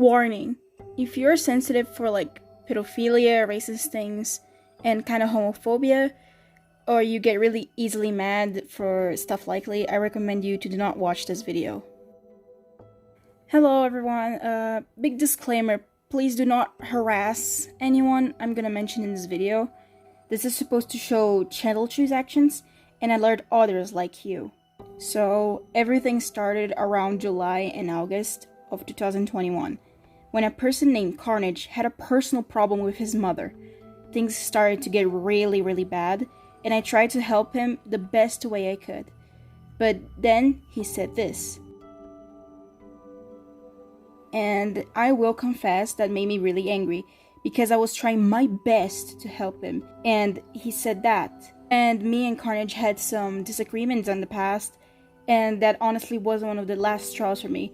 Warning: if you're sensitive for pedophilia, racist things, and kind of homophobia, or you get really easily mad for stuff likely, I recommend you to do not watch this video. Hello everyone, big disclaimer, please do not harass anyone I'm gonna mention in this video. This is supposed to show Channelchu's actions and alert others like you. So, everything started around July and August of 2021, when a person named Carnage had a personal problem with his mother. Things started to get really bad, and I tried to help him the best way I could. But then he said this. And I will confess that made me really angry, because I was trying my best to help him, and he said that. And me and Carnage had some disagreements in the past, and that honestly was one of the last straws for me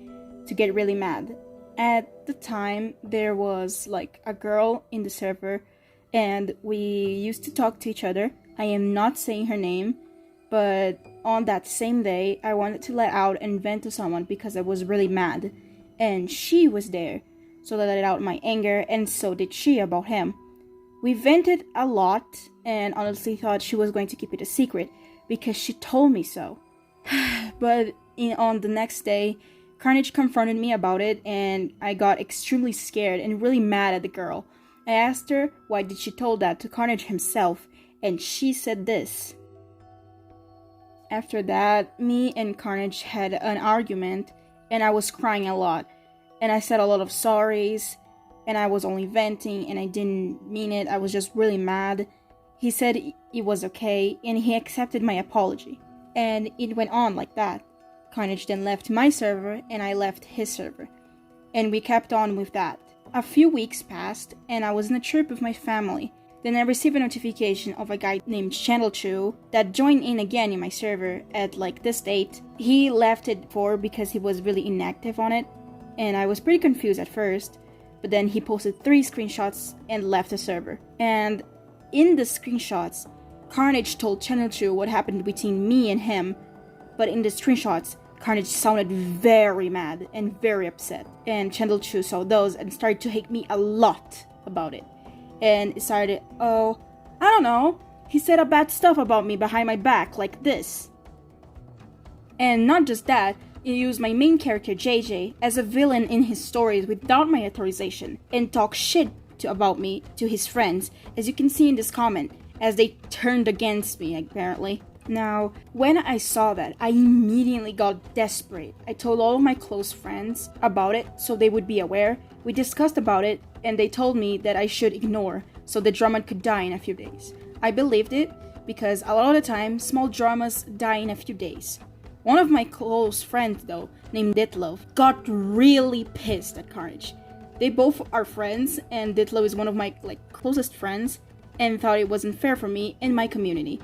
to get really mad. At the time, there was a girl in the server, and we used to talk to each other. I am not saying her name, but on that same day, I wanted to let out and vent to someone because I was really mad. And she was there, so I let out my anger, and so did she about him. We vented a lot, and honestly thought she was going to keep it a secret, because she told me so. But on the next day, Carnage confronted me about it, and I got extremely scared and really mad at the girl. I asked her why did she told that to Carnage himself, and she said this. After that, me and Carnage had an argument, and I was crying a lot, and I said a lot of sorries, and I was only venting, and I didn't mean it, I was just really mad. He said it was okay, and he accepted my apology, and it went on like that. Carnage then left my server, and I left his server, and we kept on with that. A few weeks passed, and I was in a trip with my family. Then I received a notification of a guy named Channelchu that joined in again in my server at this date. He left it because he was really inactive on it, and I was pretty confused at first, but then he posted 3 screenshots and left the server. And in the screenshots, Carnage told Channelchu what happened between me and him, but in the screenshots, Carnage sounded very mad and very upset, and Channelchu saw those and started to hate me a lot about it. And it started, I don't know, he said a bad stuff about me behind my back like this. And not just that, he used my main character JJ as a villain in his stories without my authorization, and talked shit about me to his friends, as you can see in this comment, as they turned against me apparently. Now, when I saw that, I immediately got desperate. I told all of my close friends about it so they would be aware. We discussed about it, and they told me that I should ignore so the drama could die in a few days. I believed it, because a lot of the time, small dramas die in a few days. One of my close friends, though, named Ditlov, got really pissed at Carnage. They both are friends, and Ditlov is one of my closest friends, and thought it wasn't fair for me and my community,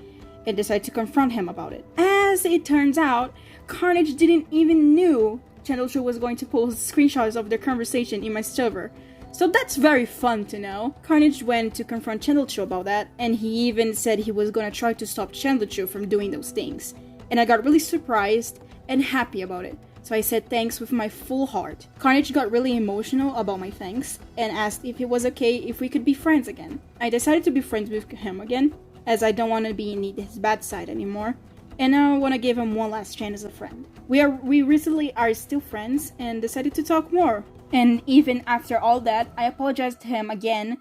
and decided to confront him about it. As it turns out, Carnage didn't even knew Channelchu was going to post screenshots of their conversation in my server. So that's very fun to know. Carnage went to confront Channelchu about that, and he even said he was gonna try to stop Channelchu from doing those things. And I got really surprised and happy about it. So I said thanks with my full heart. Carnage got really emotional about my thanks, and asked if it was okay if we could be friends again. I decided to be friends with him again, as I don't want to be in his bad side anymore, and I want to give him one last chance as a friend. We recently are still friends, and decided to talk more. And even after all that, I apologized to him again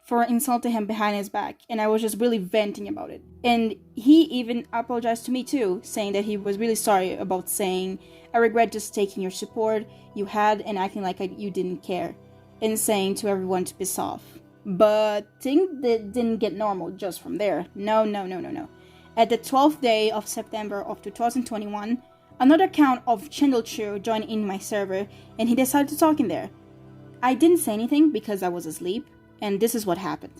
for insulting him behind his back, and I was just really venting about it. And he even apologized to me too, saying that he was really sorry about saying, I regret just taking your support you had and acting like you didn't care, and saying to everyone to piss off. But things didn't get normal just from there. No. At the 12th day of September of 2021, another account of Channelchu joined in my server, and he decided to talk in there. I didn't say anything because I was asleep, and this is what happened.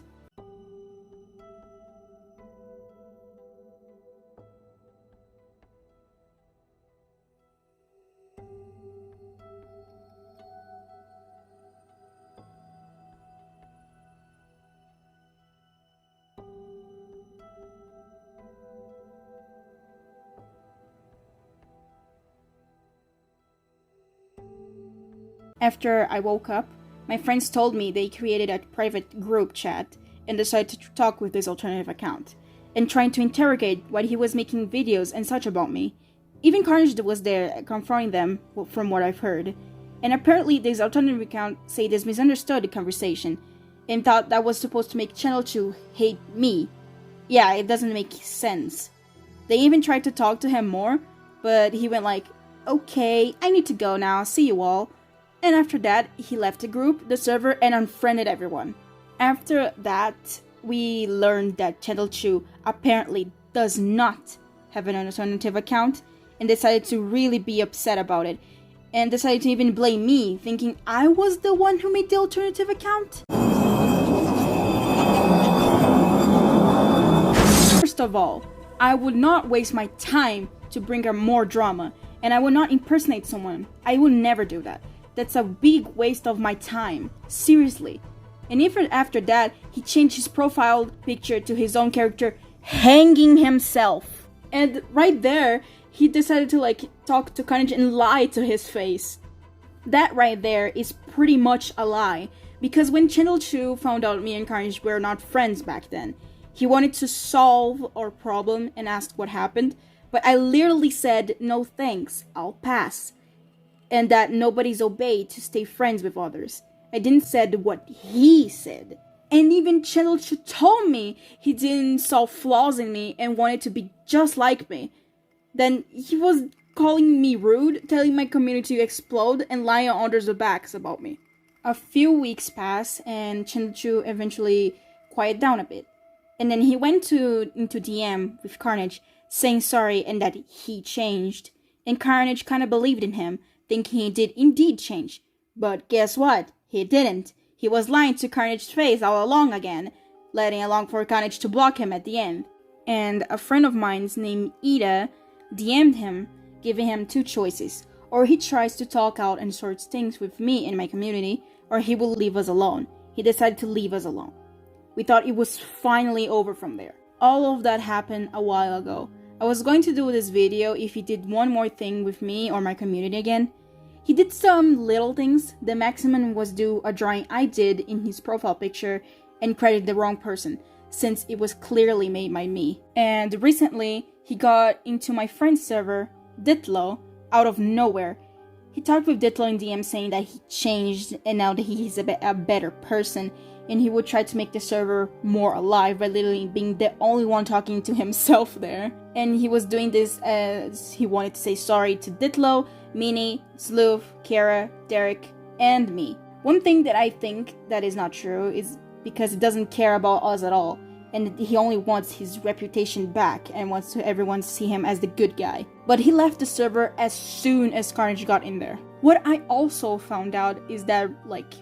After I woke up, my friends told me they created a private group chat and decided to talk with this alternative account, and trying to interrogate why he was making videos and such about me. Even Carnage was there confronting them from what I've heard. And apparently this alternative account said this misunderstood the conversation and thought that was supposed to make Channel 2 hate me. Yeah, it doesn't make sense. They even tried to talk to him more, but he went like, okay, I need to go now, see you all. And after that, he left the group, the server, and unfriended everyone. After that, we learned that Channel 2 apparently does not have an alternative account and decided to really be upset about it and decided to even blame me, thinking I was the one who made the alternative account. First of all, I would not waste my time to bring her more drama, and I would not impersonate someone. I would never do that. That's a big waste of my time. Seriously. And even after that, he changed his profile picture to his own character, hanging himself. And right there, he decided to talk to Carnage and lie to his face. That right there is pretty much a lie. Because when Channel 2 found out me and Carnage were not friends back then, he wanted to solve our problem and asked what happened. But I literally said, no thanks, I'll pass. And that nobody's obeyed to stay friends with others. I didn't said what he said. And even Channel 2 told me he didn't saw flaws in me and wanted to be just like me. Then he was calling me rude, telling my community to explode, and lying on others' backs about me. A few weeks passed, and Channel 2 eventually quieted down a bit. And then he went into DM with Carnage, saying sorry and that he changed. And Carnage kind of believed in him, thinking he did indeed change. But guess what? He didn't. He was lying to Carnage's face all along again, letting along for Carnage to block him at the end. And a friend of mine's named Ida DM'd him, giving him two choices. Or he tries to talk out and sorts things with me and my community, or he will leave us alone. He decided to leave us alone. We thought it was finally over from there. All of that happened a while ago. I was going to do this video if he did one more thing with me or my community again. He did some little things. The maximum was do a drawing I did in his profile picture and credit the wrong person, since it was clearly made by me. And recently, he got into my friend's server, Ditlo, out of nowhere. He talked with Ditlo in DM saying that he changed and now that he's a better person, and he would try to make the server more alive by literally being the only one talking to himself there. And he was doing this as he wanted to say sorry to Ditlo, Minnie, Sleuth, Kara, Derek, and me. One thing that I think that is not true is because he doesn't care about us at all, and he only wants his reputation back and wants everyone to see him as the good guy. But he left the server as soon as Carnage got in there. What I also found out is that,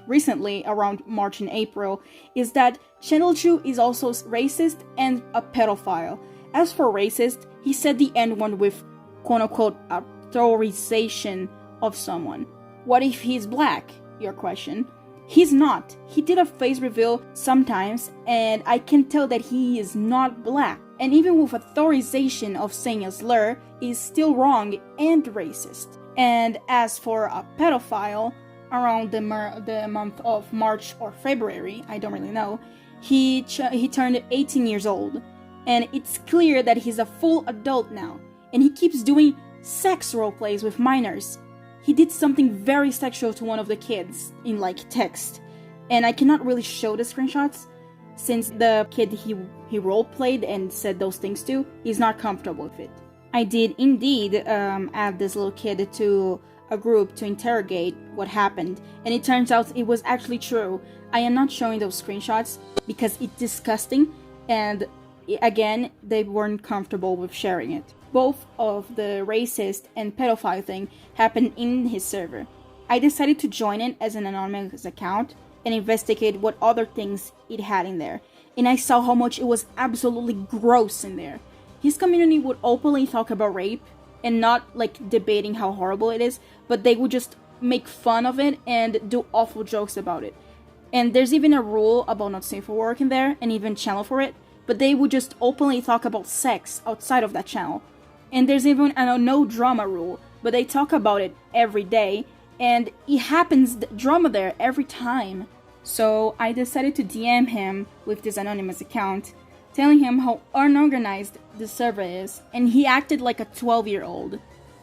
recently, around March and April, is that Channel 2 is also racist and a pedophile. As for racist, he said the N-word with quote-unquote authorization of someone. What if he's black? Your question. He's not. He did a face reveal sometimes, and I can tell that he is not black. And even with authorization of saying a slur, is still wrong and racist. And as for a pedophile, around the month of March or February, I don't really know, he turned 18 years old. And it's clear that he's a full adult now, and he keeps doing sex roleplays with minors. He did something very sexual to one of the kids in text, and I cannot really show the screenshots since the kid he roleplayed and said those things to is not comfortable with it. I did indeed add this little kid to a group to interrogate what happened, and it turns out it was actually true. I am not showing those screenshots because it's disgusting, and again, they weren't comfortable with sharing it. Both of the racist and pedophile thing happened in his server. I decided to join it as an anonymous account and investigate what other things it had in there, and I saw how much it was absolutely gross in there. His community would openly talk about rape and not debating how horrible it is, but they would just make fun of it and do awful jokes about it. And there's even a rule about not safe for work in there and even channel for it, but they would just openly talk about sex outside of that channel. And there's even a no drama rule, but they talk about it every day, and it happens drama there every time. So I decided to DM him with this anonymous account, telling him how unorganized the server is, and he acted like a 12-year-old.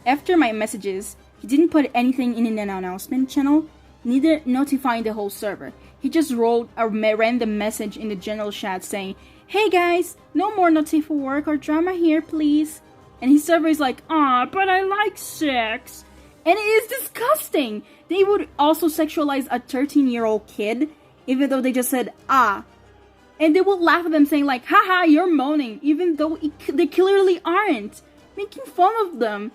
After my messages, he didn't put anything in an announcement channel, neither notifying the whole server. He just wrote a random message in the general chat saying, "Hey guys, no more Notiful work or drama here, please." And his server is like, "Ah, but I like sex." And it is disgusting. They would also sexualize a 13-year-old kid, even though they just said, "ah." And they will laugh at them saying like, "Haha, you're moaning," even though they clearly aren't. Making fun of them.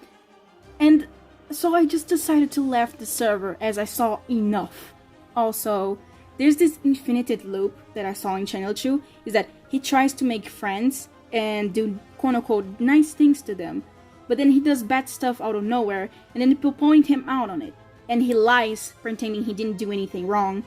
And so I just decided to leave the server as I saw enough. Also, there's this infinited loop that I saw in Channel Chew, is that he tries to make friends and do quote-unquote nice things to them, but then he does bad stuff out of nowhere, and then people point him out on it. And he lies, pretending he didn't do anything wrong.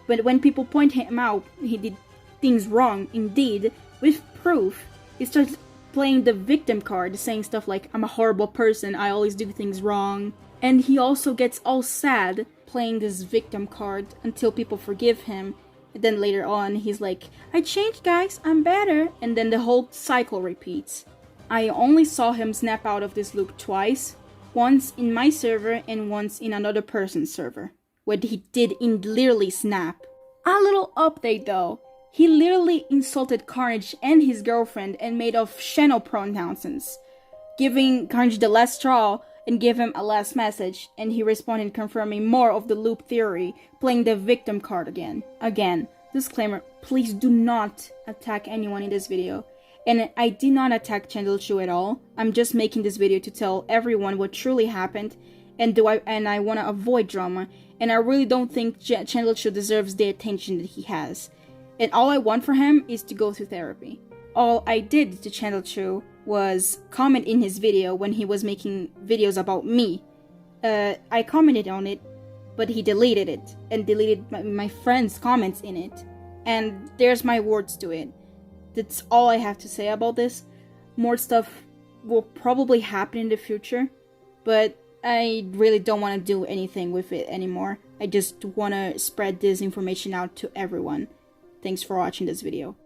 But when people point him out, he did things wrong, indeed, with proof, he starts playing the victim card, saying stuff like, "I'm a horrible person, I always do things wrong." And he also gets all sad playing this victim card until people forgive him. And then later on, he's like, "I changed guys, I'm better." And then the whole cycle repeats. I only saw him snap out of this loop twice. Once in my server and once in another person's server, where he did literally snap. A little update though. He literally insulted Carnage and his girlfriend and made of channel pronouns, giving Carnage the last straw and gave him a last message, and he responded confirming more of the loop theory, playing the victim card again. Again, disclaimer, please do not attack anyone in this video. And I did not attack Channel Chew at all. I'm just making this video to tell everyone what truly happened, and I want to avoid drama, and I really don't think Channel Chew deserves the attention that he has. And all I want for him is to go through therapy. All I did to Channel Chew was comment in his video when he was making videos about me. I commented on it, but he deleted it, and deleted my friend's comments in it. And there's my words to it. That's all I have to say about this. More stuff will probably happen in the future, but I really don't want to do anything with it anymore. I just want to spread this information out to everyone. Thanks for watching this video.